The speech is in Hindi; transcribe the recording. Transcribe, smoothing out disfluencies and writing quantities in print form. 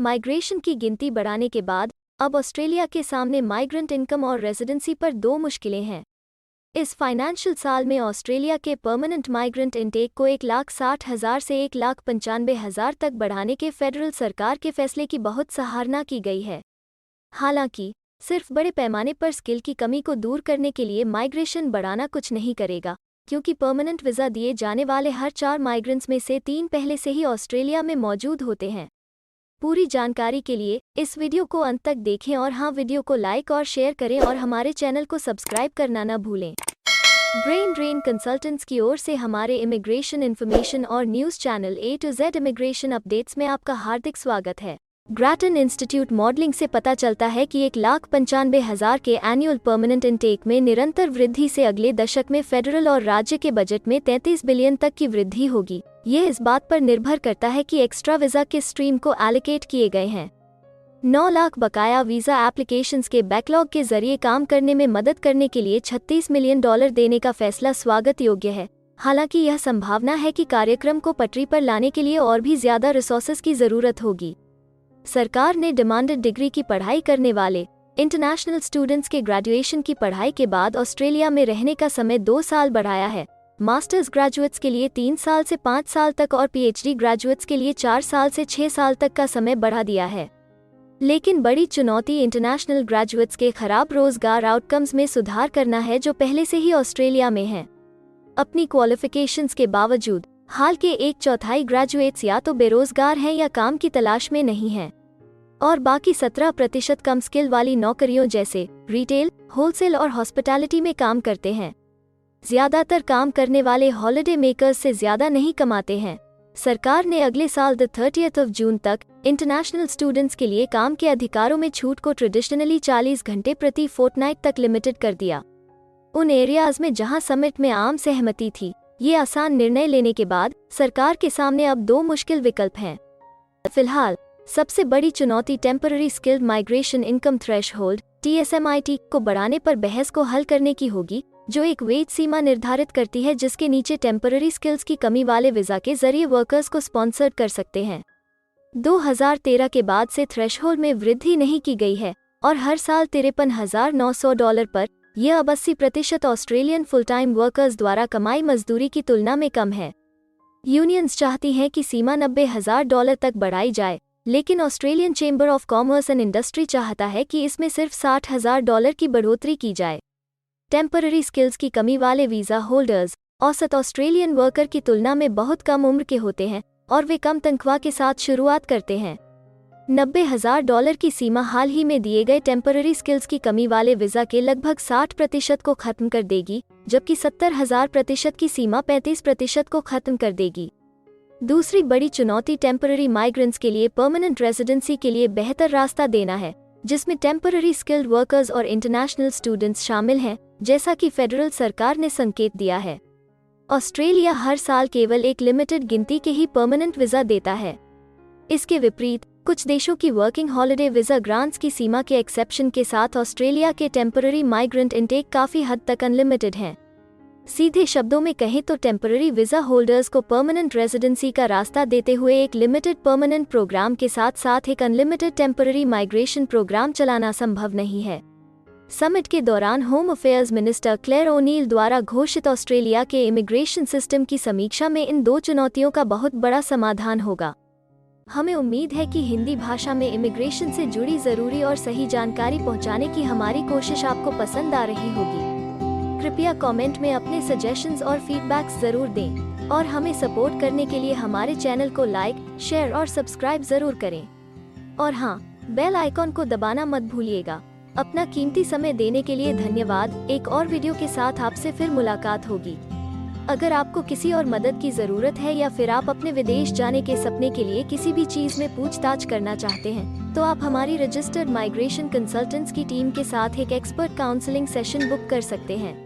माइग्रेशन की गिनती बढ़ाने के बाद अब ऑस्ट्रेलिया के सामने माइग्रेंट इनकम और रेजिडेंसी पर दो मुश्किलें हैं। इस फाइनेंशियल साल में ऑस्ट्रेलिया के परमानेंट माइग्रेंट इनटेक को 1,60,000 से 1,95,000 तक बढ़ाने के फेडरल सरकार के फैसले की बहुत सराहना की गई है। हालांकि सिर्फ बड़े पैमाने पर स्किल की कमी को दूर करने के लिए माइग्रेशन बढ़ाना कुछ नहीं करेगा, क्योंकि परमानेंट वीज़ा दिए जाने वाले हर 4 माइग्रेंट्स में से 3 पहले से ही ऑस्ट्रेलिया में मौजूद होते हैं। पूरी जानकारी के लिए इस वीडियो को अंत तक देखें और हाँ, वीडियो को लाइक और शेयर करें और हमारे चैनल को सब्सक्राइब करना न भूलें। ब्रेन ड्रेन कंसल्टेंट्स की ओर से हमारे इमिग्रेशन इन्फॉर्मेशन और news channel A to Z immigration updates में आपका हार्दिक स्वागत है। ग्रैटन इंस्टीट्यूट मॉडलिंग से पता चलता है कि 1,95,000 के एनुअल परमानेंट इनटेक में निरंतर वृद्धि से अगले दशक में फेडरल और राज्य के बजट में 33 बिलियन तक की वृद्धि होगी। यह इस बात पर निर्भर करता है कि एक्स्ट्रा वीज़ा किस स्ट्रीम को एलोकेट किए गए हैं। 9 लाख बकाया वीज़ा एप्लीकेशंस के बैकलॉग के जरिए काम करने में मदद करने के लिए $36 मिलियन देने का फैसला स्वागत योग्य है। हालांकि यह संभावना है कि कार्यक्रम को पटरी पर लाने के लिए और भी ज्यादा रिसोर्सेज की जरूरत होगी। सरकार ने डिमांडेड डिग्री की पढ़ाई करने वाले इंटरनेशनल स्टूडेंट्स के ग्रेजुएशन की पढ़ाई के बाद ऑस्ट्रेलिया में रहने का समय 2 साल बढ़ाया है। मास्टर्स ग्रेजुएट्स के लिए 3 साल से 5 साल तक और PhD ग्रेजुएट्स के लिए 4 साल से 6 साल तक का समय बढ़ा दिया है। लेकिन बड़ी चुनौती इंटरनेशनल ग्रेजुएट्स के खराब रोजगार आउटकम्स में सुधार करना है, जो पहले से ही ऑस्ट्रेलिया में हैं। अपनी क्वालिफिकेशंस के बावजूद हाल के 1/4 ग्रेजुएट्स या तो बेरोजगार हैं या काम की तलाश में नहीं हैं, और बाकी 17% कम स्किल वाली नौकरियों जैसे रिटेल, होलसेल और हॉस्पिटैलिटी में काम करते हैं। ज्यादातर काम करने वाले हॉलिडे मेकर्स से ज्यादा नहीं कमाते हैं। सरकार ने अगले साल 30 जून तक इंटरनेशनल स्टूडेंट्स के लिए काम के अधिकारों में छूट को ट्रेडिशनली 40 घंटे प्रति फोर्टनाइट तक लिमिटेड कर दिया। उन एरियाज में जहां समिट में आम सहमति थी, ये आसान निर्णय लेने के बाद सरकार के सामने अब 2 मुश्किल विकल्प हैं। फिलहाल सबसे बड़ी चुनौती temporary skilled migration income threshold TSMIT को बढ़ाने पर बहस को हल करने की होगी, जो एक वेज सीमा निर्धारित करती है जिसके नीचे टेम्पररी स्किल्स की कमी वाले वीज़ा के जरिए वर्कर्स को स्पॉन्सर कर सकते हैं। 2013 के बाद से थ्रेशहोल्ड में वृद्धि नहीं की गई है और हर साल $53,900 पर यह अब 80% ऑस्ट्रेलियन फुल टाइम वर्कर्स द्वारा कमाई मजदूरी की तुलना में कम है। यूनियंस चाहती हैं कि सीमा $90,000 तक बढ़ाई जाए, लेकिन Australian chamber of commerce and industry चाहता है कि इसमें सिर्फ $60,000 की बढ़ोतरी की जाए। टेम्पररी स्किल्स की कमी वाले वीज़ा होल्डर्स औसत ऑस्ट्रेलियन वर्कर की तुलना में बहुत कम उम्र के होते हैं और वे कम तनख्वाह के साथ शुरुआत करते हैं। $90,000 की सीमा हाल ही में दिए गए टेम्पररी स्किल्स की कमी वाले वीज़ा के लगभग 60% को खत्म कर देगी, जबकि 70,000% की सीमा 35% को खत्म कर देगी। दूसरी बड़ी चुनौती टेम्पररी माइग्रेंट्स के लिए परमानेंट रेजिडेंसी के लिए बेहतर रास्ता देना है, जिसमें टेम्पररी स्किल्ड वर्कर्स और इंटरनेशनल स्टूडेंट्स शामिल हैं, जैसा कि फेडरल सरकार ने संकेत दिया है। ऑस्ट्रेलिया हर साल केवल एक लिमिटेड गिनती के ही परमानेंट वीज़ा देता है। इसके विपरीत कुछ देशों की वर्किंग हॉलिडे वीज़ा ग्रांट्स की सीमा के एक्सेप्शन के साथ ऑस्ट्रेलिया के टेम्पररी माइग्रेंट इनटेक काफ़ी हद तक अनलिमिटेड हैं। सीधे शब्दों में कहें तो टेम्पररी वीज़ा होल्डर्स को परमानेंट रेजिडेंसी का रास्ता देते हुए एक लिमिटेड परमानेंट प्रोग्राम के साथ साथ एक अनलिमिटेड टेम्पररी माइग्रेशन प्रोग्राम चलाना संभव नहीं है। समिट के दौरान home affairs minister Clare O'Neil द्वारा घोषित ऑस्ट्रेलिया के इमिग्रेशन सिस्टम की समीक्षा में इन 2 चुनौतियों का बहुत बड़ा समाधान होगा। हमें उम्मीद है कि हिंदी भाषा में इमिग्रेशन से जुड़ी जरूरी और सही जानकारी पहुंचाने की हमारी कोशिश आपको पसंद आ रही होगी। कृपया कमेंट में अपने सजेशंस और फीडबैक्स जरूर दें और हमें सपोर्ट करने के लिए हमारे चैनल को लाइक, शेयर और सब्सक्राइब जरूर करें। और हाँ, बेल आइकॉन को दबाना मत भूलिएगा। अपना कीमती समय देने के लिए धन्यवाद। एक और वीडियो के साथ आपसे फिर मुलाकात होगी। अगर आपको किसी और मदद की जरूरत है या फिर आप अपने विदेश जाने के सपने के लिए किसी भी चीज में पूछताछ करना चाहते हैं, तो आप हमारी रजिस्टर्ड माइग्रेशन कंसल्टेंट्स की टीम के साथ एक एक्सपर्ट काउंसलिंग सेशन बुक कर सकते हैं।